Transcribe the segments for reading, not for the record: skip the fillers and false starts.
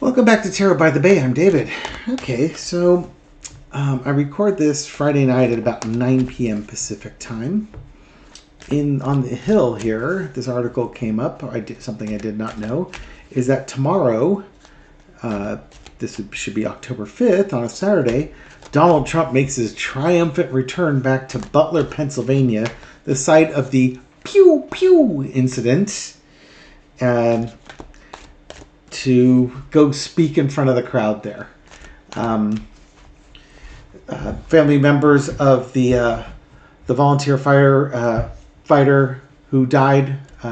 Welcome back to Tarot by the Bay. I'm David. Okay, so I record this Friday night at about 9 p.m. Pacific time. On the Hill here, this article came up. Something I did not know is that tomorrow, should be October 5th, on a Saturday, Donald Trump makes his triumphant return back to Butler, Pennsylvania, the site of the Pew Pew incident, to go speak in front of the crowd there. Family members of the volunteer fighter who died,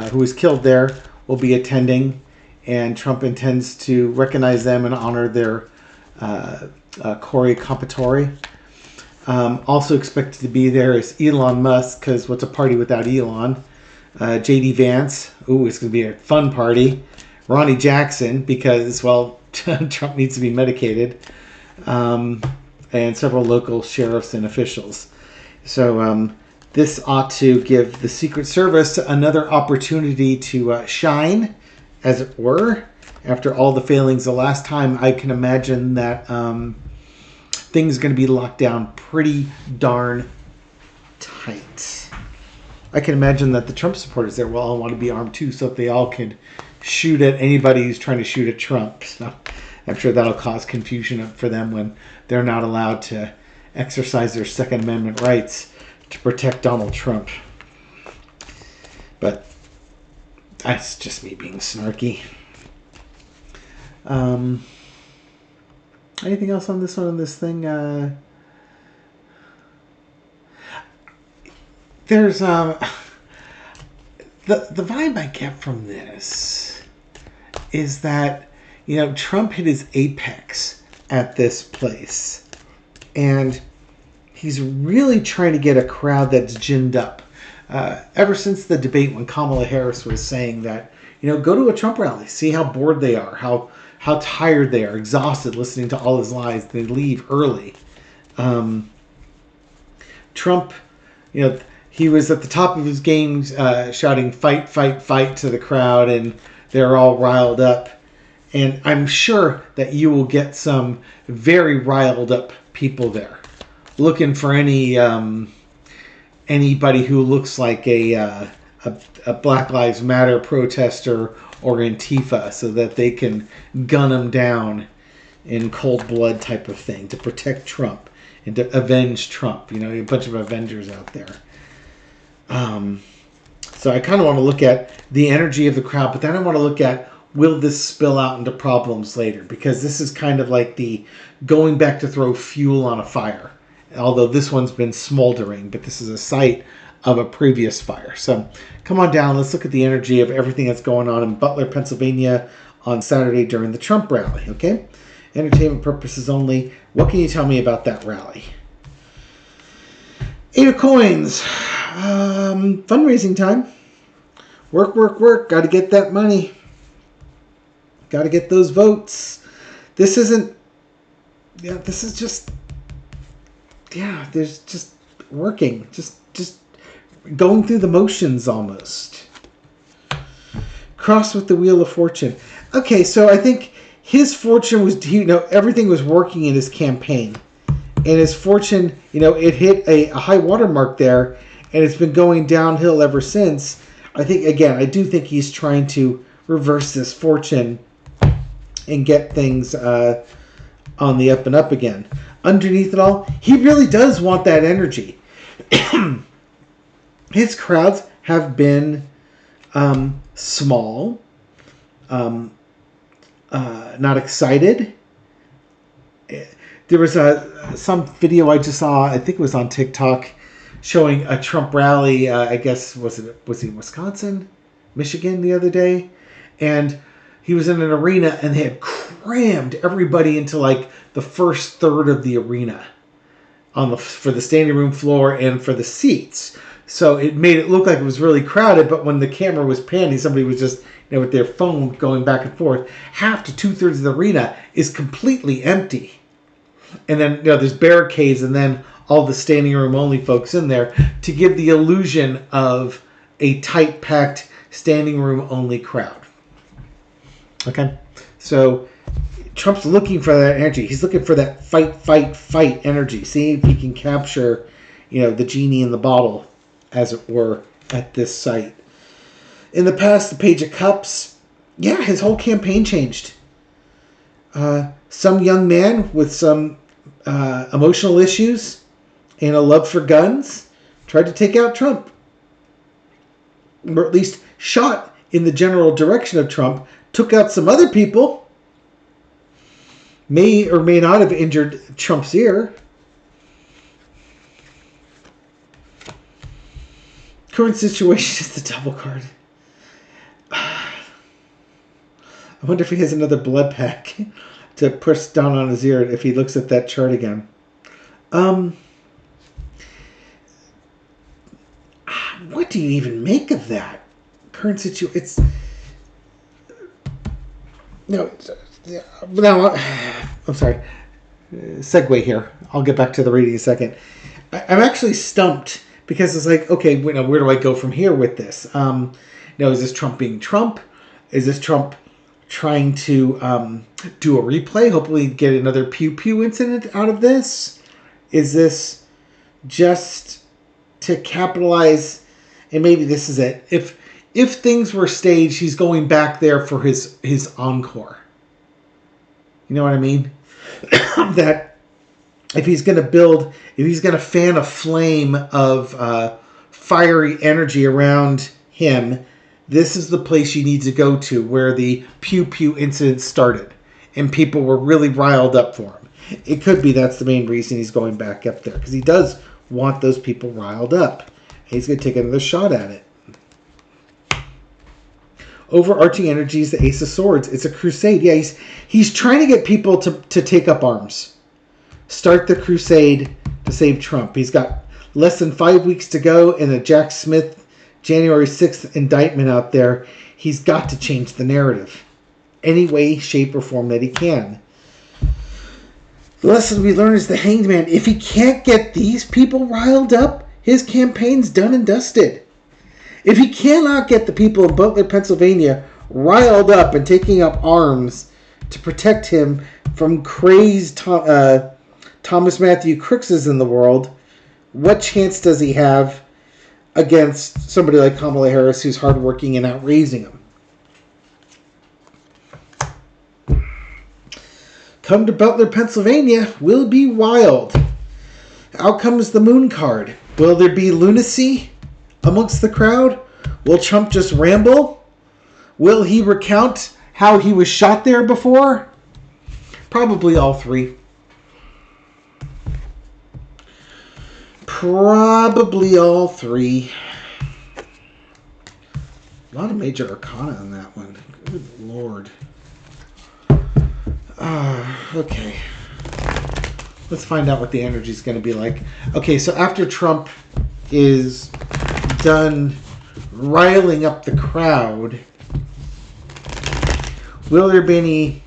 who was killed there, will be attending, and Trump intends to recognize them and honor their Corey Compatore. Also expected to be there is Elon Musk, because what's a party without Elon? J.D. Vance. Ooh, it's going to be a fun party. Ronnie Jackson, because, well, Trump needs to be medicated, and several local sheriffs and officials. So this ought to give the Secret Service another opportunity to shine, as it were, after all the failings the last time. I can imagine that things are going to be locked down pretty darn tight. I can imagine that the Trump supporters there will all want to be armed too, so that they all can shoot at anybody who's trying to shoot at Trump. So I'm sure that'll cause confusion for them when they're not allowed to exercise their Second Amendment rights to protect Donald Trump. But that's just me being snarky. Anything else on this one, on this thing? There's the vibe I get from this is that, Trump hit his apex at this place, and he's really trying to get a crowd that's ginned up. Ever since the debate when Kamala Harris was saying that, go to a Trump rally, see how bored they are, how tired they are, exhausted listening to all his lies, they leave early. Trump, he was at the top of his game, shouting "fight, fight, fight" to the crowd, and they're all riled up. And I'm sure that you will get some very riled up people there, looking for anybody who looks like a Black Lives Matter protester or Antifa, so that they can gun them down in cold blood type of thing to protect Trump and to avenge Trump. A bunch of Avengers out there. So I kind of want to look at the energy of the crowd, but then I want to look at, will this spill out into problems later? Because this is kind of like the going back to throw fuel on a fire. Although this one's been smoldering, but this is a site of a previous fire. So come on down. Let's look at the energy of everything that's going on in Butler, Pennsylvania on Saturday during the Trump rally. Okay? Entertainment purposes only. What can you tell me about that rally? 8 of coins. Fundraising time. Work, work, work. Got to get that money. Got to get those votes. This is just there's just working. Just going through the motions almost. Cross with the Wheel of Fortune. Okay, so I think his fortune was, everything was working in his campaign. And his fortune, it hit a high water mark there, and it's been going downhill ever since. I do think he's trying to reverse this fortune and get things on the up and up again. Underneath it all, he really does want that energy. His crowds have been small, not excited. There was some video I just saw, I think it was on TikTok, showing a Trump rally, I guess, was he in Wisconsin, Michigan the other day? And he was in an arena, and they had crammed everybody into like the first third of the arena for the standing room floor and for the seats. So it made it look like it was really crowded, but when the camera was panning, somebody was just, with their phone going back and forth. Half to 2/3 of the arena is completely empty. And then, there's barricades and then all the standing room only folks in there to give the illusion of a tight packed standing room only crowd. Okay, so Trump's looking for that energy. He's looking for that fight, fight, fight energy. Seeing if he can capture, the genie in the bottle, as it were, at this site. In the past, the Page of Cups, his whole campaign changed. Some young man with some emotional issues and a love for guns tried to take out Trump. Or at least shot in the general direction of Trump, took out some other people, may or may not have injured Trump's ear. Current situation is the double card. I wonder if he has another blood pack to push down on his ear if he looks at that chart again. What do you even make of that? Current situation. It's... No, I'm sorry. Segue here. I'll get back to the reading in a second. I'm actually stumped because it's like, okay, where do I go from here with this? Is this Trump being Trump? Is this Trump trying to do a replay? Hopefully get another Pew Pew incident out of this? Is this just to capitalize? And maybe this is it. If things were staged, he's going back there for his encore. You know what I mean? That if he's going to fan a flame of fiery energy around him, this is the place you need to go to where the Pew Pew incident started. And people were really riled up for him. It could be that's the main reason he's going back up there. Because he does want those people riled up. He's going to take another shot at it. Overarching energy is the Ace of Swords. It's a crusade. Yeah, he's trying to get people to take up arms. Start the crusade to save Trump. He's got less than 5 weeks to go and a Jack Smith January 6th indictment out there. He's got to change the narrative. Any way, shape, or form that he can. The lesson we learn is the Hanged Man. If he can't get these people riled up, his campaign's done and dusted. If he cannot get the people in Butler, Pennsylvania riled up and taking up arms to protect him from crazed Thomas Matthew Crookses in the world, what chance does he have against somebody like Kamala Harris who's hardworking and outraising him? Come to Butler, Pennsylvania. Will be wild. Out comes the Moon card. Will there be lunacy amongst the crowd? Will Trump just ramble? Will he recount how he was shot there before? Probably all three. Probably all three. A lot of major arcana in that one. Good Lord. Okay. Let's find out what the energy is going to be like. Okay, so after Trump is done riling up the crowd, will there be any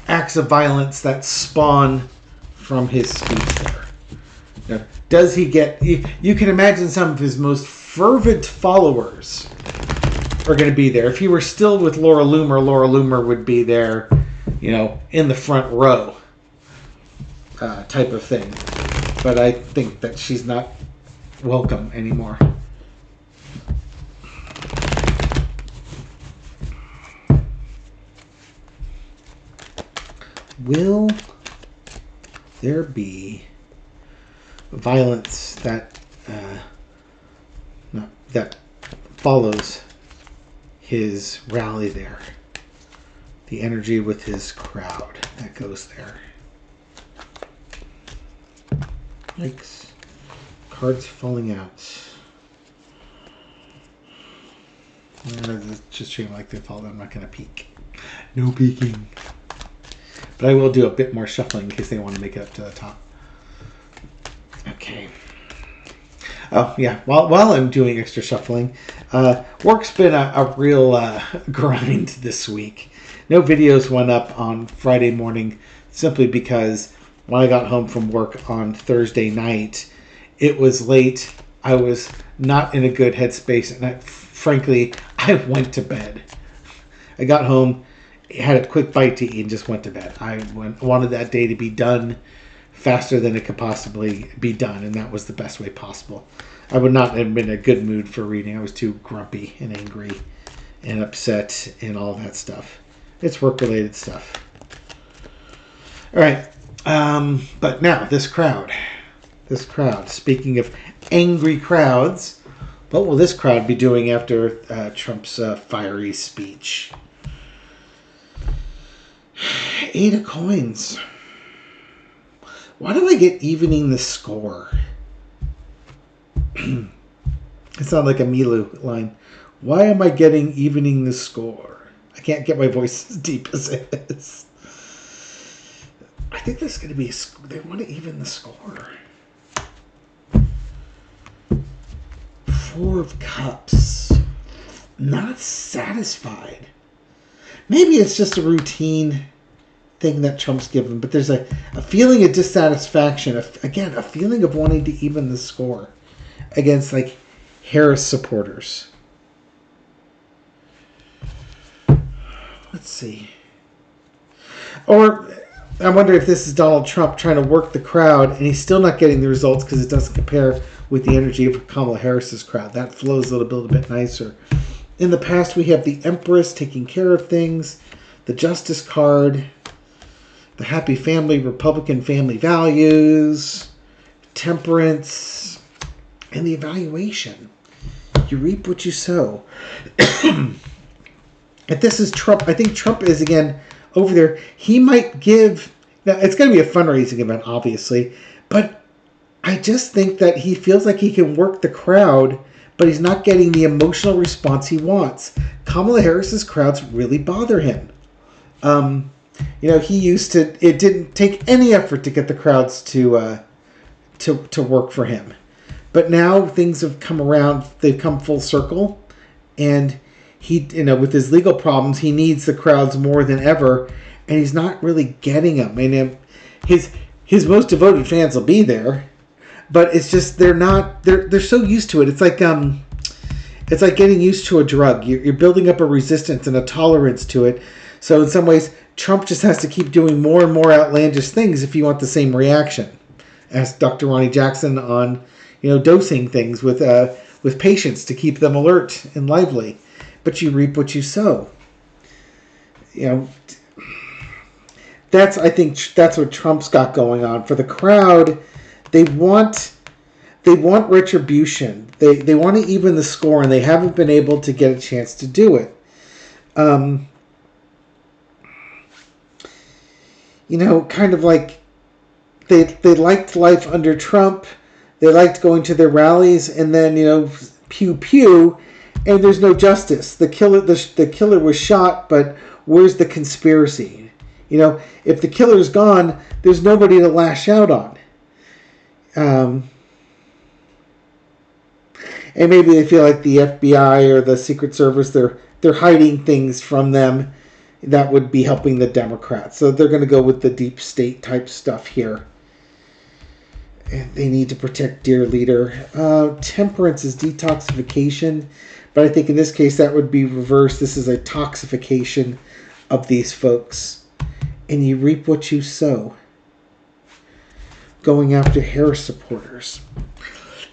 acts of violence that spawn from his speech there? Now, does he get... You can imagine some of his most fervent followers are going to be there. If he were still with Laura Loomer would be there, in the front row type of thing. But I think that she's not welcome anymore. Will there be violence that follows his rally there? The energy with his crowd that goes there. Yikes. Cards falling out. Just treat them like they fall. I'm not going to peek. No peeking. But I will do a bit more shuffling in case they want to make it up to the top. Okay. Oh, yeah. While I'm doing extra shuffling, work's been a real grind this week. No videos went up on Friday morning simply because when I got home from work on Thursday night, it was late. I was not in a good headspace, and frankly, I went to bed. I got home, had a quick bite to eat and just went to bed. I wanted that day to be done faster than it could possibly be done, and that was the best way possible. I would not have been in a good mood for reading. I was too grumpy and angry and upset and all that stuff. It's work-related stuff. All right. But now, this crowd. Speaking of angry crowds, what will this crowd be doing after Trump's fiery speech? 8 of coins. Why do I get evening the score? It sounds like a Milu line. Why am I getting evening the score? I can't get my voice as deep as it is. I think there's going to be they want to even the score. 4 of Cups. Not satisfied. Maybe it's just a routine thing that Trump's given, but there's a feeling of dissatisfaction. Again, a feeling of wanting to even the score against like Harris supporters. Let's see. Or I wonder if this is Donald Trump trying to work the crowd and he's still not getting the results because it doesn't compare with the energy of Kamala Harris's crowd. That flows a little bit nicer. In the past, we have the Empress taking care of things, the Justice card, the Happy Family, Republican family values, Temperance, and the evaluation. You reap what you sow. If this is Trump, I think Trump is, again, over there. He might give... Now, it's going to be a fundraising event, obviously, but I just think that he feels like he can work the crowd, but he's not getting the emotional response he wants. Kamala Harris's crowds really bother him. He used to... It didn't take any effort to get the crowds to work for him. But now things have come around. They've come full circle. And he, with his legal problems, he needs the crowds more than ever. And he's not really getting them. And his most devoted fans will be there. But it's just, they're so used to it. It's like getting used to a drug. You're building up a resistance and a tolerance to it. So in some ways, Trump just has to keep doing more and more outlandish things if you want the same reaction. Ask Dr. Ronnie Jackson on, dosing things with patients to keep them alert and lively. But you reap what you sow. I think that's what Trump's got going on. For the crowd, they want retribution. They want to even the score, and they haven't been able to get a chance to do it. Kind of like they liked life under Trump. They liked going to their rallies, and then pew pew, and there's no justice. The killer was shot, but where's the conspiracy? If the killer's gone, there's nobody to lash out on. And maybe they feel like the FBI or the Secret Service, they're hiding things from them that would be helping the Democrats. So they're going to go with the deep state type stuff here. And they need to protect dear leader. Temperance is detoxification. But I think in this case that would be reversed. This is a toxification of these folks. And you reap what you sow. Going after Harris supporters.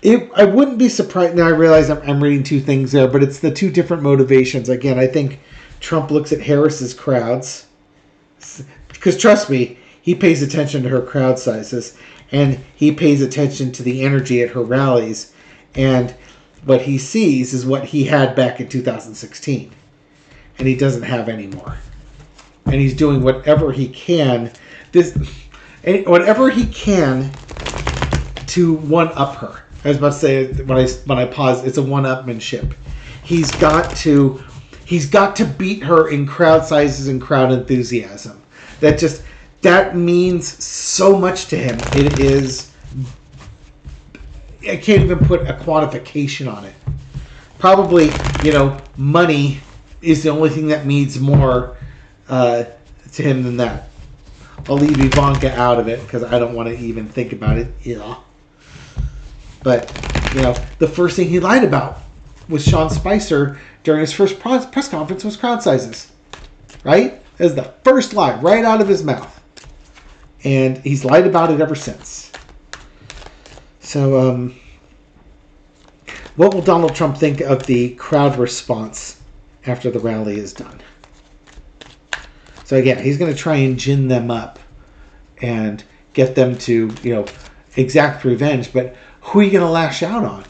I wouldn't be surprised. Now I realize I'm reading two things there, but it's the two different motivations. Again, I think Trump looks at Harris's crowds. Because trust me, he pays attention to her crowd sizes. And he pays attention to the energy at her rallies. And what he sees is what he had back in 2016. And he doesn't have anymore. And he's doing whatever he can. Whatever he can to one-up her. I was about to say, when I pause, it's a one-upmanship. He's got to beat her in crowd sizes and crowd enthusiasm. That means so much to him. It is... I can't even put a quantification on it. Probably, money is the only thing that means more to him than that. I'll leave Ivanka out of it because I don't want to even think about it. Yeah. But, the first thing he lied about with Sean Spicer during his first press conference was crowd sizes. Right? That was the first lie right out of his mouth. And he's lied about it ever since. So, what will Donald Trump think of the crowd response after the rally is done? So, again, he's going to try and gin them up and get them to, exact revenge. But who are you going to lash out on?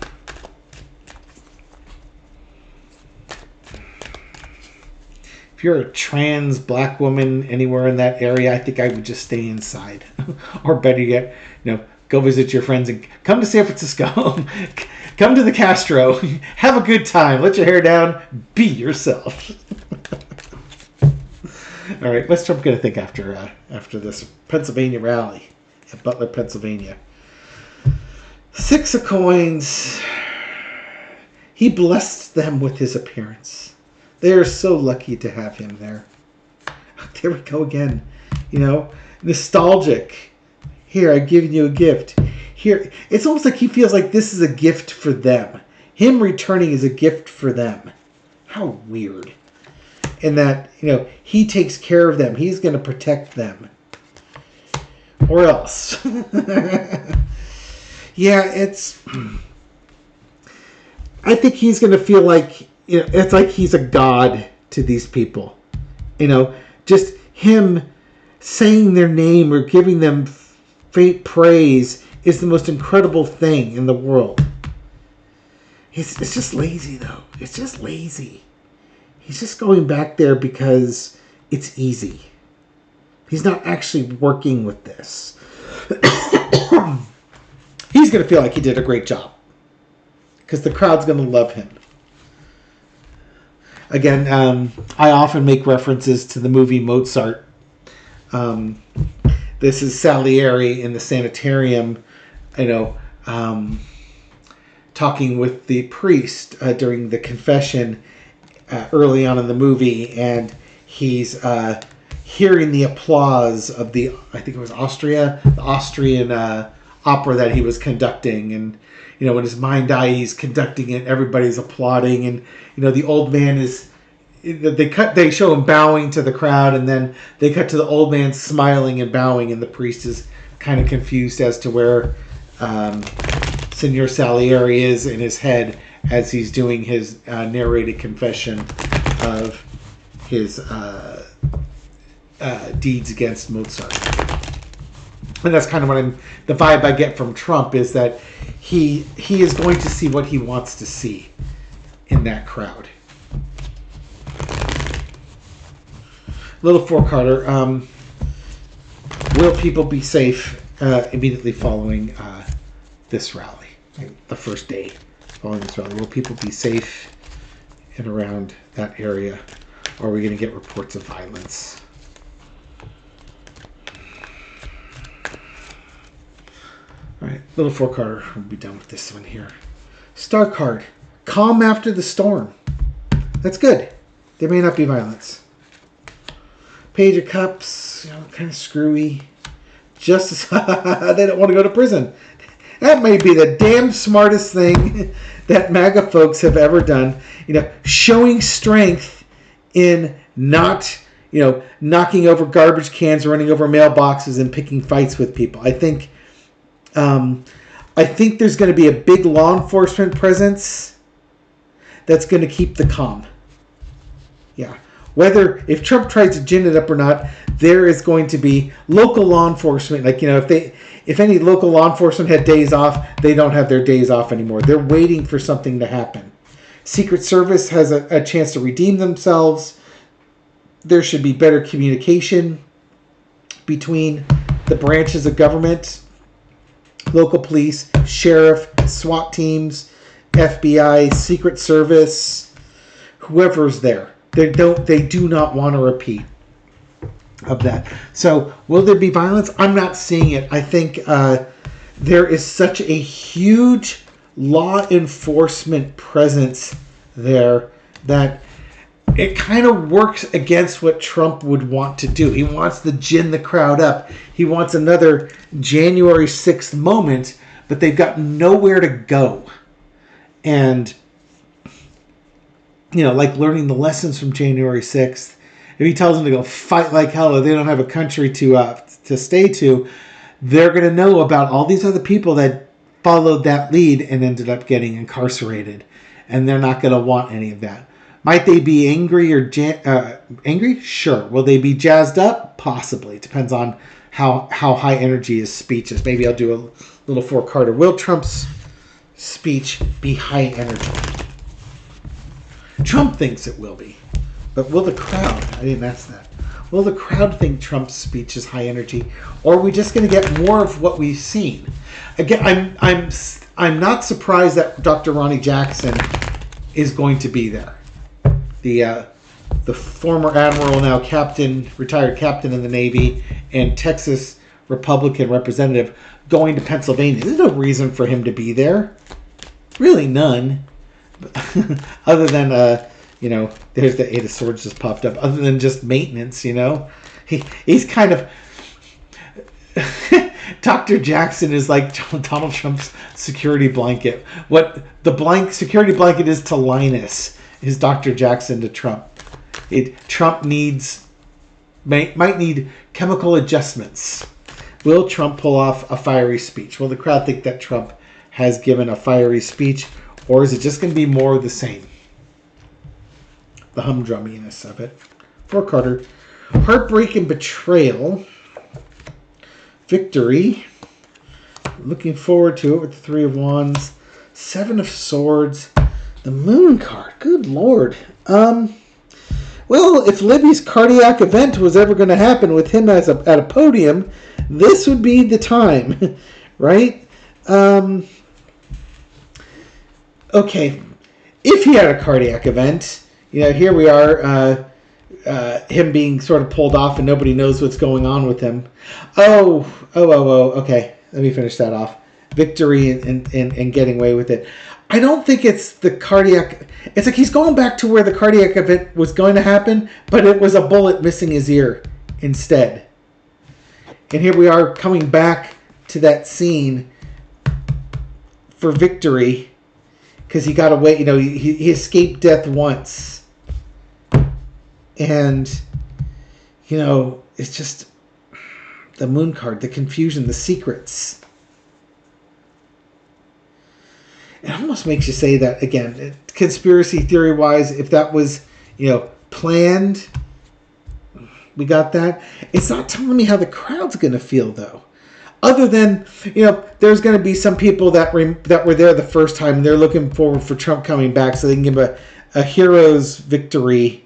If you're a trans black woman anywhere in that area, I think I would just stay inside. Or better yet, go visit your friends and come to San Francisco. Come to the Castro. Have a good time. Let your hair down. Be yourself. All right, what's Trump going to think after this Pennsylvania rally at Butler, Pennsylvania? 6 of coins. He blessed them with his appearance. They are so lucky to have him there. There we go again. Nostalgic. Here, I've given you a gift. Here, it's almost like he feels like this is a gift for them. Him returning is a gift for them. How weird. And that, he takes care of them. He's going to protect them. Or else. Yeah, I think he's going to feel like, it's like he's a god to these people. Just him saying their name or giving them faint praise is the most incredible thing in the world. It's just lazy, though. It's just lazy. He's just going back there because it's easy. He's not actually working with this. He's going to feel like he did a great job because the crowd's going to love him. Again, I often make references to the movie Mozart. This is Salieri in the sanitarium, talking with the priest during the confession early on in the movie, and he's hearing the applause of I think it was the Austrian opera that he was conducting, and when his mind died, he's conducting it, everybody's applauding, and the old man they show him bowing to the crowd, and then they cut to the old man smiling and bowing, and the priest is kind of confused as to where Signor Salieri is in his head as he's doing his narrated confession of his deeds against Mozart. And that's kind of the vibe I get from Trump, is that he is going to see what he wants to see in that crowd. Little four-carder. Will people be safe immediately following this rally? The first day following this rally. Will people be safe in around that area? Or are we going to get reports of violence? All right, little four-carder. We'll be done with this one here. Star card. Calm after the storm. That's good. There may not be violence. Page of Cups, kind of screwy. Justice, they don't want to go to prison. That may be the damn smartest thing that MAGA folks have ever done. Showing strength in not, knocking over garbage cans, running over mailboxes, and picking fights with people. I think there's going to be a big law enforcement presence that's going to keep the calm. Yeah. If Trump tries to gin it up or not, there is going to be local law enforcement. If any local law enforcement had days off, they don't have their days off anymore. They're waiting for something to happen. Secret Service has a chance to redeem themselves. There should be better communication between the branches of government, local police, sheriff, SWAT teams, FBI, Secret Service, whoever's there. They do not want a repeat of that. So, will there be violence? I'm not seeing it. I think there is such a huge law enforcement presence there that it kind of works against what Trump would want to do. He wants to gin the crowd up. He wants another January 6th moment, but they've got nowhere to go. And like learning the lessons from January 6th if he tells them to go fight like hell, or they don't have a country to stay to, they're going to know about all these other people that followed that lead and ended up getting incarcerated, and they're not going to want any of that. Might they be angry or angry? Sure. Will they be jazzed up? Possibly. It depends on how high energy his speech is. Maybe I'll do a little four-carder. Will Trump's speech be high energy? Trump thinks it will be. But will the crowd? I didn't ask that. Will the crowd think Trump's speech is high energy? Or are we just going to get more of what we've seen? Again, I'm not surprised that Dr. Ronnie Jackson is going to be there. The former admiral, now captain, retired captain in the Navy, and Texas Republican representative going to Pennsylvania. There's no reason for him to be there. Really none. Other than, there's the Eight of Swords just popped up. Other than just maintenance, He's kind of... Dr. Jackson is like Donald Trump's security blanket. What the security blanket is to Linus is Dr. Jackson to Trump. Trump might need chemical adjustments. Will Trump pull off a fiery speech? Will the crowd think that Trump has given a fiery speech, or is it just going to be more of the same? The humdrumminess of it. For Carter, heartbreak and betrayal. Victory. Looking forward to it with the Three of Wands. Seven of Swords. The Moon card. Good Lord. Well, if Libby's cardiac event was ever going to happen with him at a podium, this would be the time, right? Okay. If he had a cardiac event, here we are, him being sort of pulled off and nobody knows what's going on with him. Oh, okay. Let me finish that off. Victory and getting away with it. I don't think it's the cardiac... It's like he's going back to where the cardiac event was going to happen, but it was a bullet missing his ear instead. And here we are coming back to that scene for victory because he got away. He escaped death once. And, it's just the Moon card, the confusion, the secrets. It almost makes you say that, again, conspiracy theory-wise, if that was, planned, we got that. It's not telling me how the crowd's going to feel, though. Other than, there's going to be some people that were there the first time, and they're looking forward for Trump coming back so they can give a hero's victory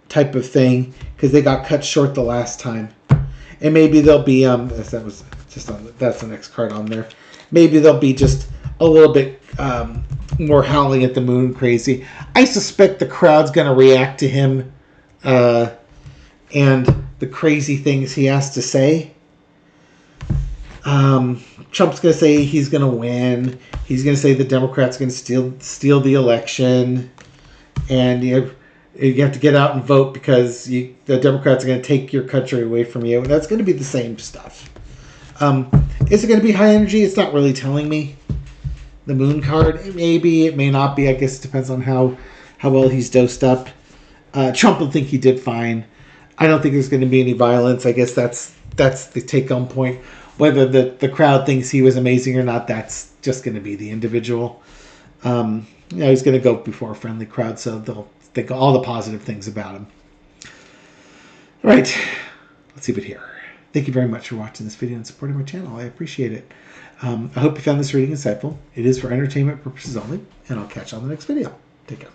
type of thing because they got cut short the last time. And maybe they'll be, that's the next card on there. Maybe they'll be just a little bit more howling at the moon crazy. I suspect the crowd's going to react to him and the crazy things he has to say. Trump's going to say he's going to win. He's going to say the Democrats are going to steal the election. And you have to get out and vote because the Democrats are going to take your country away from you. And that's going to be the same stuff. Is it going to be high energy? It's not really telling me. The Moon card, maybe, it may not be. I guess it depends on how well he's dosed up. Trump will think he did fine. I don't think there's going to be any violence. I guess that's the take-home point. Whether the crowd thinks he was amazing or not, that's just going to be the individual. He's going to go before a friendly crowd, so they'll think all the positive things about him. All right, let's leave it here. Thank you very much for watching this video and supporting my channel. I appreciate it. I hope you found this reading insightful. It is for entertainment purposes only, and I'll catch you on the next video. Take care.